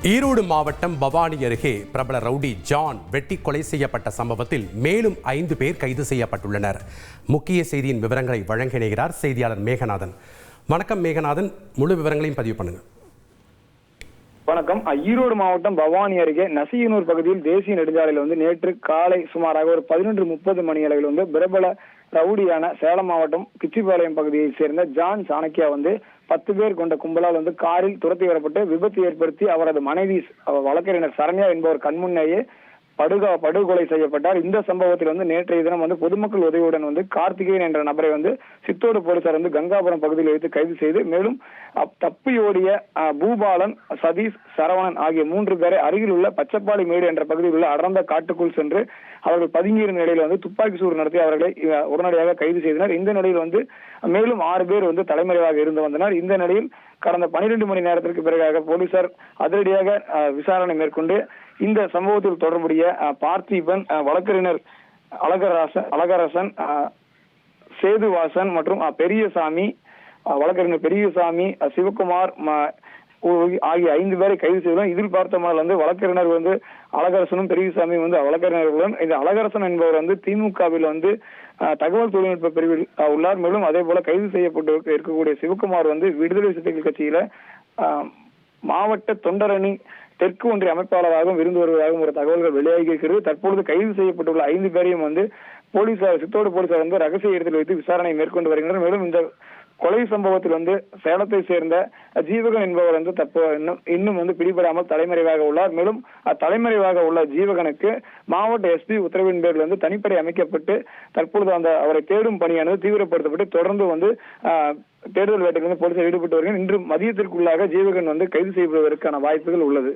ஈரோடு மாவட்டம் பவானி அருகே பிரபல ரவுடி ஜான் வெட்டி கொலை செய்யப்பட்ட சம்பவத்தில் மேலும் 5 பேர் கைது செய்யப்பட்டுள்ளனர். முக்கிய செய்தியின் விவரங்களை வழங்கினார் செய்தியாளர் மேகநாதன். வணக்கம் மேகநாதன், முழு விவரங்களையும் பதிவு பண்ணுங்க. வணக்கம். ஈரோடு மாவட்டம் பவானி அருகே நசியனூர் பகுதியில் தேசிய நெடுஞ்சாலையில் நேற்று காலை சுமாராக ஒரு 11:30 மணி அளவில் பிரபல ரவுடியான சேலம் மாவட்டம் கிச்சிபாளையம் பகுதியை சேர்ந்த ஜான் சாணக்கியா 10 பேர் கொண்ட கும்பலால் காரில் துரத்தி வரப்பட்டு விபத்து ஏற்படுத்தி அவரது மனைவி வழக்கறிஞர் சரண்யா என்பவர் கண்முன்னேயே படுகொலை செய்யப்பட்டார். இந்த சம்பவத்தில் நேற்றைய தினம் பொதுமக்கள் உதவியுடன் கார்த்திகேயன் என்ற நபரை சித்தோடு போலீசார் கங்காபுரம் பகுதியில் வைத்து கைது செய்து மேலும் தப்பியோடிய பூபாலன், சதீஷ், சரவணன் ஆகிய 3 பேரை அருகில் உள்ள பச்சப்பாடி மேடு என்ற பகுதியில் உள்ள அடர்ந்த காட்டுக்குள் சென்று அவர்கள் பதுங்கியிருந்த நிலையில் துப்பாக்கி சூடு நடத்தி அவர்களை உடனடியாக கைது செய்தனர். இந்த நிலையில் மேலும் 6 பேர் தலைமறைவாக இருந்து வந்தனர். இந்த நிலையில் கடந்த 12 மணி நேரத்திற்கு பிறகாக போலீசார் அதிரடியாக விசாரணை மேற்கொண்டு இந்த சம்பவத்தில் தொடர்புடைய பார்த்திபன், வழக்கறிஞர் அழகரசன், சேதுவாசன் மற்றும் பெரியசாமி, வழக்கறிஞர் பெரியசாமி, சிவகுமார் ஆகிய 5 பேரை கைது செய்துள்ளனர். இதில் பார்த்தோம்னால் வழக்கறிஞர் அழகரசனும் பெரியசாமி வழக்கறிஞர்களுடன் இந்த அழகரசன் என்பவர் திமுகவில் தகவல் தொழில்நுட்ப பிரிவில் உள்ளார். மேலும் அதே போல கைது செய்யப்பட்டு இருக்கக்கூடிய சிவகுமார் விடுதலை சிறுத்தைகள் கட்சியில மாவட்ட தொண்டரணி தெற்கு ஒன்றிய அமைப்பாளராகவும் இருந்து வருவதாகவும் ஒரு தகவல்கள் வெளியாகி இருக்கிறது. தற்பொழுது கைது செய்யப்பட்டுள்ள 5 பேரையும் போலீசார் சித்தோடு போலீசார் ரகசிய இடத்தில் வைத்து விசாரணை மேற்கொண்டு வருகின்றனர். மேலும் இந்த கொலை சம்பவத்தில் சேலத்தை சேர்ந்த ஜீவகன் என்பவர் இன்னும் பிடிபடாமல் தலைமறைவாக உள்ளார். மேலும் தலைமறைவாக உள்ள ஜீவகனுக்கு மாவட்ட எஸ்பி உத்தரவின் பேரில் தனிப்படை அமைக்கப்பட்டு தற்பொழுது அவரை தேடும் பணியானது தீவிரப்படுத்தப்பட்டு தொடர்ந்து தேடுதல் வேட்டையில் போலீசார் ஈடுபட்டு வருகிறார். இன்று மதியத்திற்குள்ளாக ஜீவகன் கைது செய்வதற்கான வாய்ப்புகள் உள்ளது.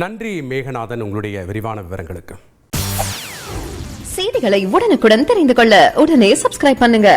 நன்றி மேகநாதன், உங்களுடைய விரிவான விவரங்களுக்கு. செய்திகளை உடனுக்குடன் தெரிந்து கொள்ள உடனே சப்ஸ்கிரைப் பண்ணுங்க.